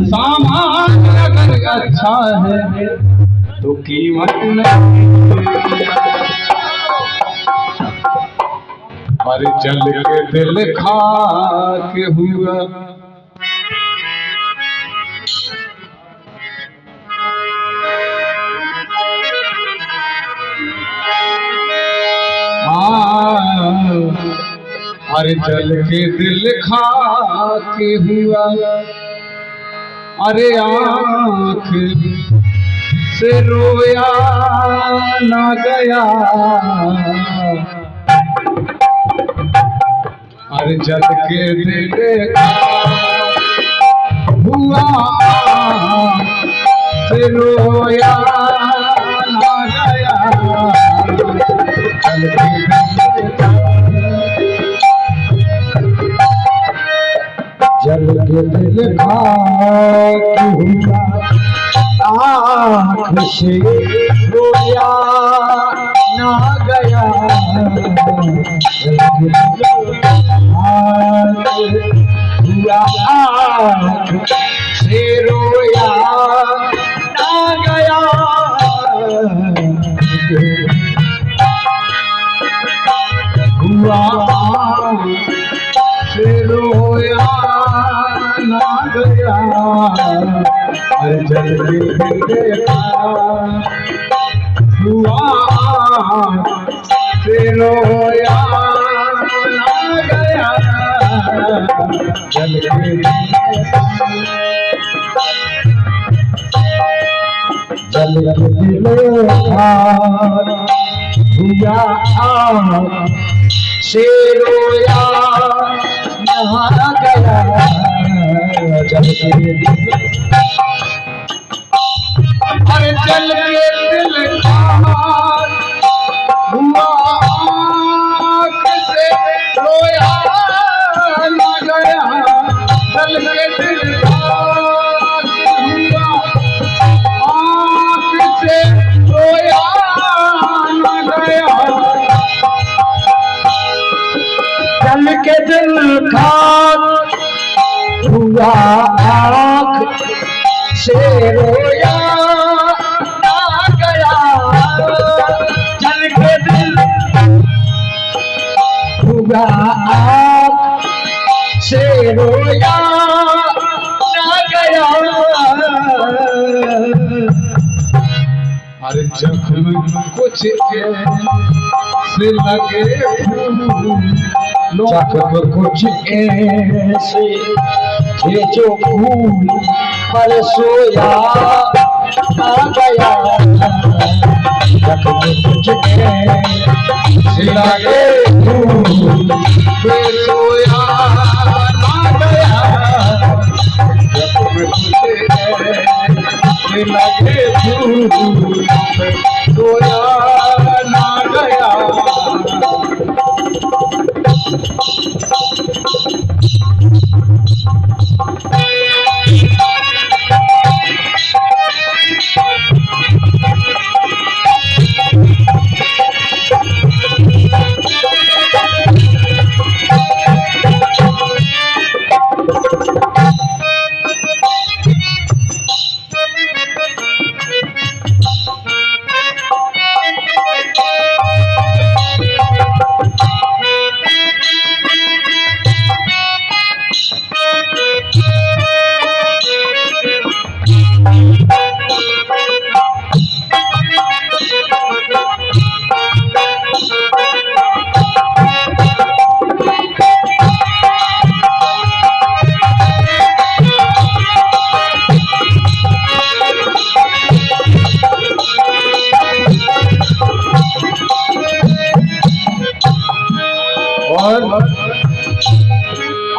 सामान अगर अच्छा है तो कीमत नहीं। और जल के दिल खा के हुआ हर जल के दिल खा के हुआ। अरे आँख से रोया ना गया। हर जल के दिल खा हुआ से रोया ना गया। जल के जल के दिल खा के हुआ। आँख से रोया ना गया। जल के दिल हुआ। आँख से रोया ना गया। हुआ से रोया ना गया। जल के हुआ से रोया ना गया। जल के जल के दिल खा हुआ। से रोया ना गया। जल के अरे जल के दिल खार हुआ। आँख से रोया ना गया। जल के दिल खार हुआ। आँख से रोया ना गया। जल के दिल खार हुआ। आँख से रोया ना गया। जल के दिल हुआ। आँख से रोया ना गया। हर जख्म कुछ ऐसे लगे फूल। जख्म कुछ ऐसे थे जो फूल पर सोया ना गया। जख्म कुछ ऐसे लगे फूल पर सोया ना गया। जख्म कुछ ऐसे लगे फूल पर सोया ना गया।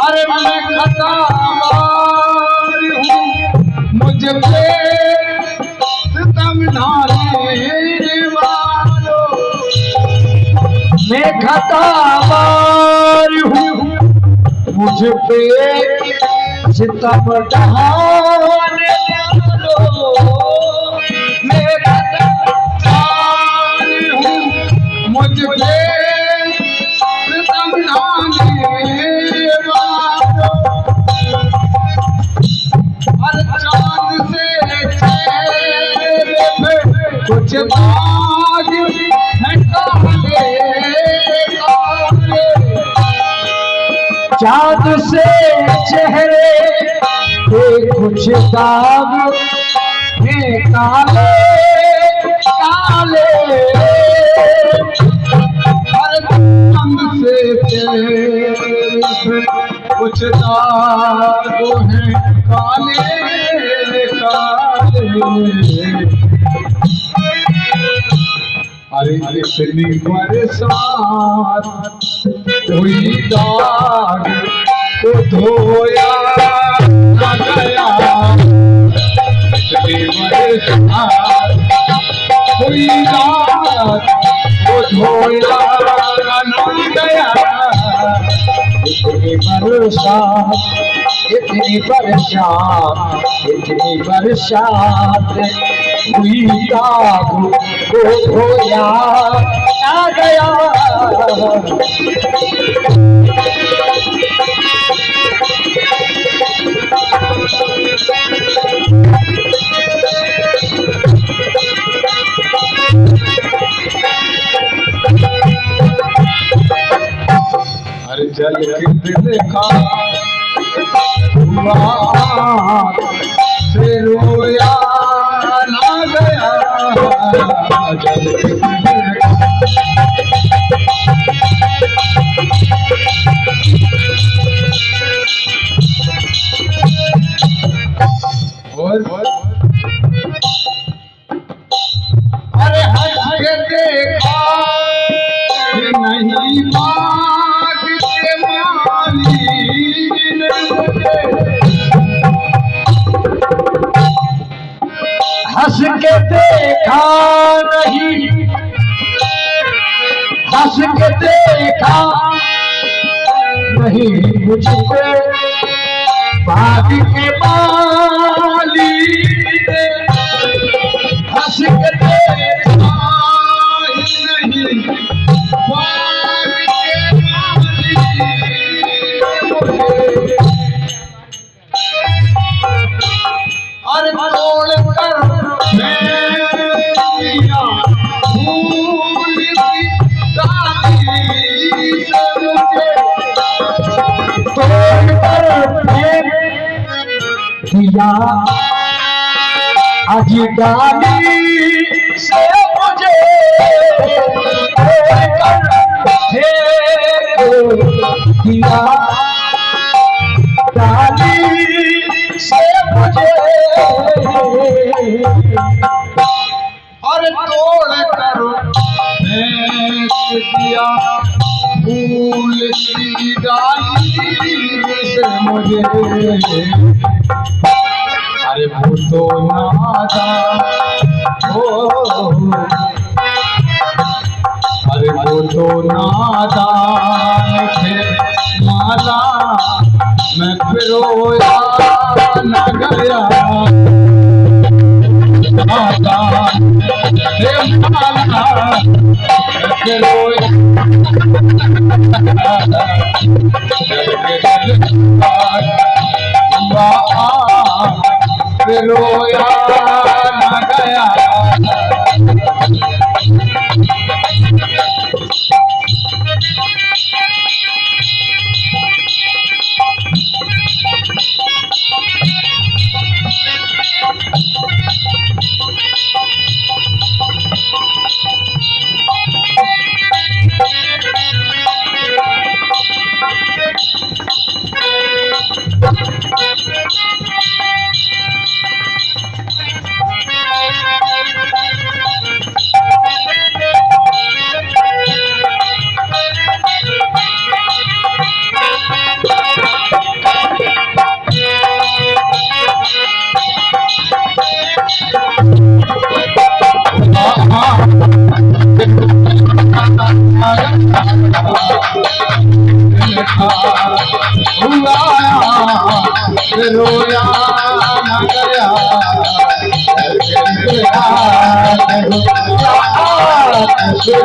अरे मैं खतावार हूँ। मुझ पे सितम ढाने वालों। मैं खतावार हूँ। मुझ पे सितम ढाने वालों। मैं खतावार हूँ। मुझ पे सितम ढाने वालों। कुछ दाग है काले काले, चाँद से चेहरे पे कुछ दाग है काले काले, हर चांद से तेरे पे कुछ दाग है काले काले। अरे इतनी बरसात कोई दाग को धोया न गया, इतनी बरसात कोई दाग को धोया न गया। इतनी बरसात इतनी बरसात इतनी बरसात हुई दाग को धोया ना गया। हर जल के दिल का हुआ से रोया ना गया, जल के दिल का। अरे हंस के देखा कि नहीं बाग के मालिक ने मुझे, हंस के देखा नहीं, हंस के देखा नहीं मुझको बाग के मालिक ने, हंस के देखा नहीं बाग के मालिक मुझे। अरे तोड़ कर दिया फूल की डाली से मुझे, तोड़ कर फेंक दिया आज डाली से मुझे, तोड़ कर फेंक दिया डाली से मुझे। और तोड़ कर फेंक दिया फूल की डाली से मुझे। अरे वो तो नादान हो, अरे वो तो नादान थे माला मैं फिरोया न गया, नादान थे माला मैं फिरोया फिरोया न गया।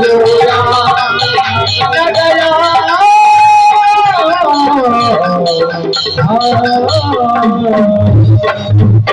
रोया न गया, रोया न गया।